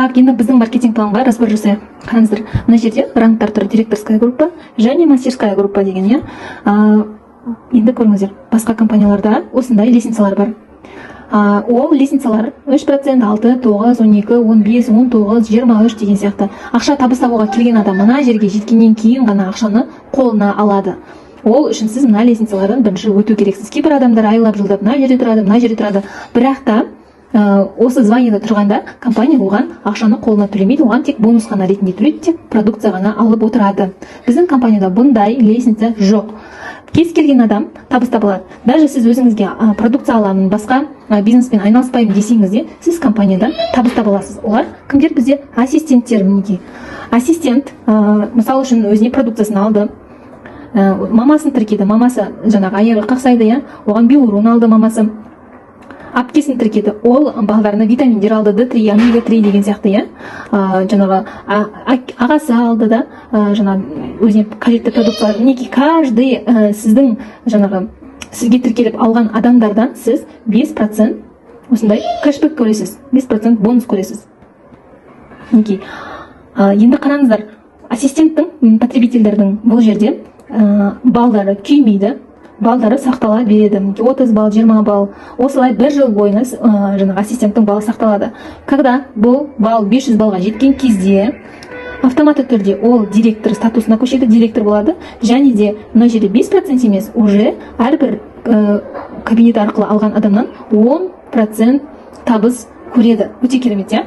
Так, енді біздің маркетинг планға разбор жасайық. Қараңыздар, мына жерде рангтар тұр: директорская группа және мастерская группа деген, иә. Енді көріңіздер, басқа компанияларда осындай лестницалар бар. Ол лестницалар 3%, 6, 9, 12, 15, 19, 23 деген сияқты. Ақша табыс табуға келген адам мына жерге жеткеннен кейін ғана ақшаны қолына алады. Ол үшін сіз мына лестницалардан бірінші өту керексіз. Кейбір адамдар айлап жылдап мына жерде тұрады, мына жерде тұрады. Бірақ та осы званиеда тұрғанда компания оған ақшаны қолына төлемейді, оған тек бонус қана ретінде төлейді, тек продукция ғана алып отырады. Біздің компанияда бұндай лестница жоқ. Кез келген адам табыс таба алады. Даже сіз өзіңізге продукция аламын, басқа бизнеспен айналыспаймын десеңіз де, сіз компаниядан табыс таба аласыз. Олар кімдер? Бізде ассистенттер. Мінекей. Ассистент мысалы үшін өзіне продукциясын алды, мамасын тіркеді, мамасы жаңағы аяғы қақсайды, иә, оған биорун алды, мамасы апкесін тіркеді, ол балаларына витаминдер алды, D3, омега 3 деген сияқты, иә. Жаңағы ағасы алды да, жаңағы өзіне қажетті продукциялар. Мінекей, каждый сіздің жаңағы сізге тіркеліп алған адамдардан сіз 5% осындай кэшбэк көресіз, 5% бонус көресіз. Мінекей. Енді қараңыздар, ассистенттің, потребительдердің бұл жерде балдары күймейді, балдары сақтала береді. 30 балл, 20 балл. Осылай бір жыл бойына жаңағы ассистенттің балы сақталады. Когда бұл балл 500 балға жеткен кезде автоматты түрде ол директор статусына көшеді, директор болады. Және де мына жерде 5% емес, уже әрбір кабинет арқылы алған адамнан 10% табыс көреді. Өте керемет, иә?